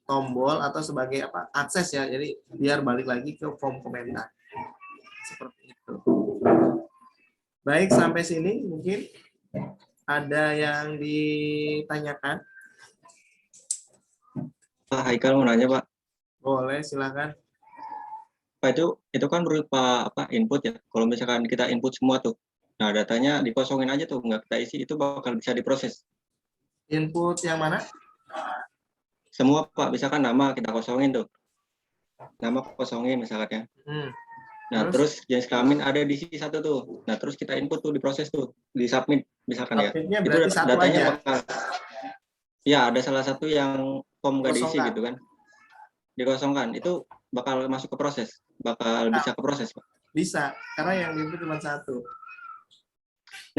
tombol atau sebagai apa? Akses ya. Jadi biar balik lagi ke form komentar. Seperti itu. Baik, sampai sini mungkin ada yang ditanyakan? Pak Haikal mau nanya, Pak. Boleh, silakan. Pak, itu kan berupa apa input ya. Kalau misalkan kita input semua tuh, nah datanya dikosongin aja tuh, nggak kita isi, itu bakal bisa diproses. Input yang mana? Semua Pak, misalkan nama kita kosongin tuh. Nama kosongin misalkan ya. Nah, terus jenis kelamin ada di sisi satu tuh. Nah, terus kita input tuh, diproses tuh, di submit misalkan ya. Itu datanya aja. bakal ya ada salah satu yang form nggak diisi gitu kan. Dikosongkan. Itu bakal masuk ke proses, bakal bisa ke proses, Pak. Bisa, karena yang input cuma satu.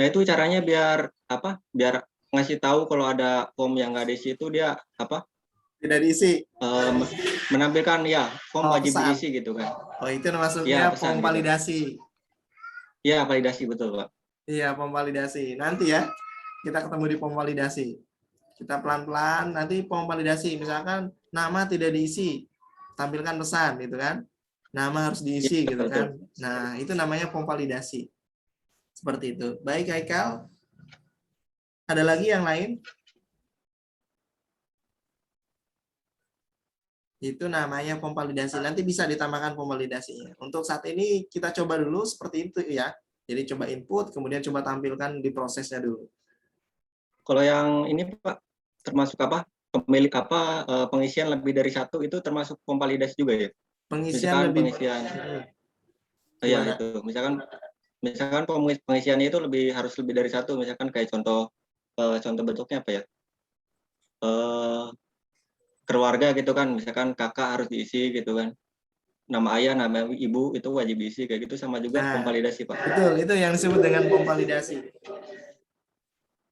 Nah, itu caranya biar apa? Biar ngasih tahu kalau ada form yang nggak diisi itu dia apa? Tidak diisi. Menampilkan ya form wajib pesan. diisi gitu kan. Oh, itu masuknya Ya, form gitu. validasi. Iya, validasi betul, Pak. Iya, form validasi. Nanti ya, kita ketemu di form validasi. Kita pelan-pelan, nanti form validasi. Misalkan nama tidak diisi, tampilkan pesan gitu kan. Nama harus diisi Ya, gitu betul. kan. Nah, itu namanya form validasi. Seperti itu. Baik, Haikal. Ada lagi yang lain? Itu namanya form validasi. Nanti bisa ditambahkan form validasinya. Untuk saat ini kita coba dulu seperti itu ya. Jadi coba input, kemudian coba tampilkan di prosesnya dulu. Kalau yang ini Pak termasuk apa? Pemilik apa pengisian lebih dari satu itu termasuk form validasi juga ya? Pengisian pengisian. Ya itu. Misalkan pengisiannya itu harus lebih dari satu. Misalkan kayak contoh bentuknya apa ya? Keluarga gitu kan, misalkan kakak harus diisi gitu kan, nama ayah, nama ibu itu wajib diisi kayak gitu, sama juga form validasi Pak. Betul, itu yang disebut dengan form validasi.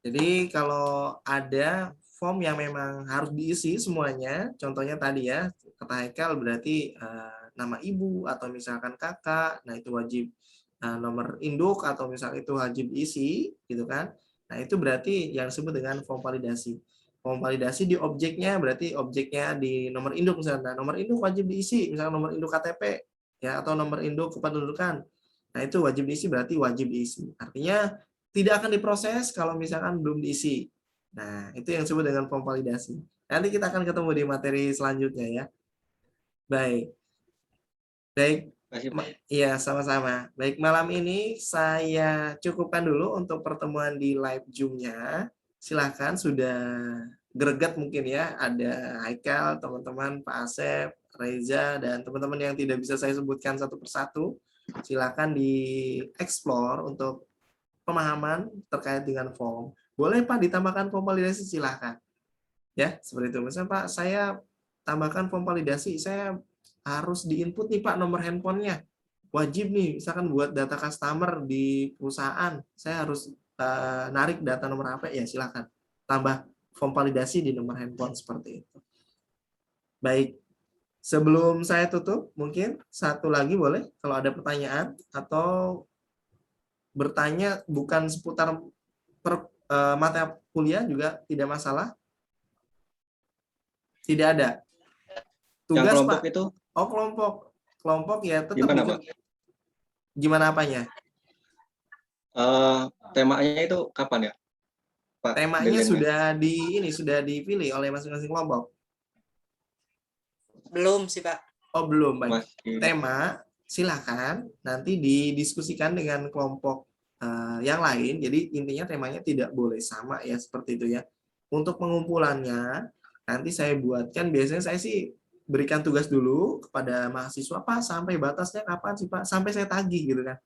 Jadi kalau ada form yang memang harus diisi semuanya, contohnya tadi ya, kata Haikal berarti nama ibu atau misalkan kakak, nah itu wajib nomor induk atau misalnya itu wajib diisi gitu kan. Nah itu berarti yang disebut dengan form validasi. Form validasi di objeknya berarti objeknya di nomor induk misalnya. Nomor induk wajib diisi, misalnya nomor induk KTP ya atau nomor induk kependudukan. Nah, itu wajib diisi berarti wajib diisi. Artinya tidak akan diproses kalau misalkan belum diisi. Nah, itu yang disebut dengan form validasi. Nanti kita akan ketemu di materi selanjutnya ya. Baik. Iya, sama-sama. Baik, malam ini saya cukupkan dulu untuk pertemuan di live Zoom-nya. Silakan, sudah greget mungkin ya, ada Haikal, teman-teman, Pak Asep, Reza, dan teman-teman yang tidak bisa saya sebutkan satu persatu. Silakan di-explore untuk pemahaman terkait dengan form. Boleh Pak ditambahkan form validasi, silakan. Ya, seperti itu. Misalnya Pak, saya tambahkan form validasi, saya harus di-input nih Pak nomor handphonenya. Wajib nih, misalkan buat data customer di perusahaan, saya harus narik data nomor HP, ya silakan. Tambah form validasi di nomor handphone seperti itu. Baik, sebelum saya tutup, mungkin satu lagi boleh kalau ada pertanyaan atau bertanya bukan seputar mata kuliah juga tidak masalah. Tidak ada. Tugas yang kelompok Pak. Itu? Oh kelompok ya tetap. Gimana Pak? Gimana apanya? Temanya itu kapan ya? Pak, temanya sudah dipilih oleh masing-masing kelompok. Belum sih Pak. Oh belum, baik. Tema silakan nanti didiskusikan dengan kelompok yang lain. Jadi intinya temanya tidak boleh sama ya seperti itu ya. Untuk pengumpulannya nanti saya buatkan, biasanya saya sih berikan tugas dulu kepada mahasiswa, Pak sampai batasnya kapan sih Pak? Sampai saya tagih gitu kan.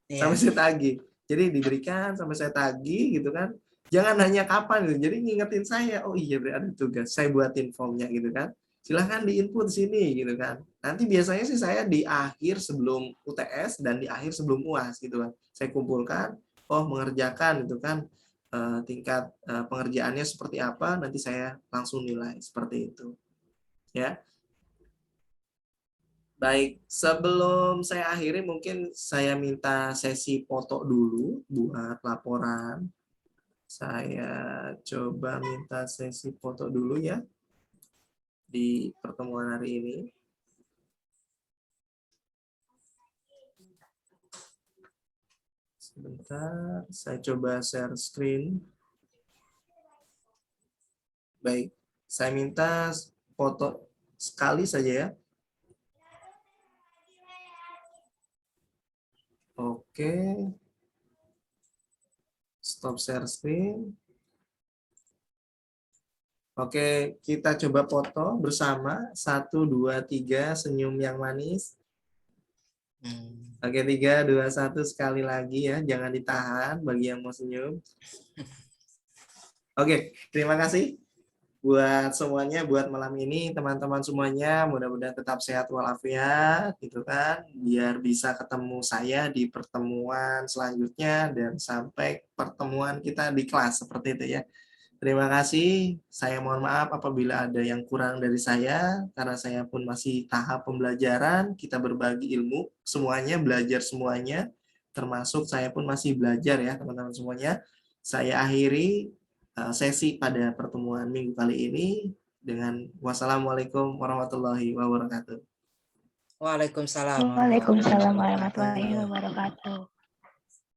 Sampai saya tagih. Jadi diberikan sampai saya tagih gitu kan. Jangan hanya kapan gitu. Jadi ngingetin saya, oh iya berarti ada tugas. Saya buatin formnya gitu kan. Silahkan di-input sini gitu kan. Nanti biasanya sih saya di akhir sebelum UTS dan di akhir sebelum UAS gitu kan. Saya kumpulkan, mengerjakan itu kan tingkat pengerjaannya seperti apa, nanti saya langsung nilai seperti itu. Ya. Baik, sebelum saya akhiri mungkin saya minta sesi foto dulu buat laporan. Saya coba minta sesi foto dulu ya di pertemuan hari ini. Sebentar, saya coba share screen. Baik, saya minta foto sekali saja ya. Oke. Stop share screen. Oke, kita coba foto bersama. 1, 2, 3, senyum yang manis. Oke, 3, 2, 1, sekali lagi ya. Jangan ditahan bagi yang mau senyum. Oke, terima kasih buat semuanya, buat malam ini teman-teman semuanya. Mudah-mudahan tetap sehat walafiat, gitu kan. Biar bisa ketemu saya di pertemuan selanjutnya dan sampai pertemuan kita di kelas seperti itu ya. Terima kasih. Saya mohon maaf apabila ada yang kurang dari saya, karena saya pun masih tahap pembelajaran. Kita berbagi ilmu, semuanya belajar semuanya, termasuk saya pun masih belajar ya teman-teman semuanya. Saya akhiri sesi pada pertemuan minggu kali ini dengan wassalamualaikum warahmatullahi wabarakatuh. Waalaikumsalam. Waalaikumsalam warahmatullahi wabarakatuh.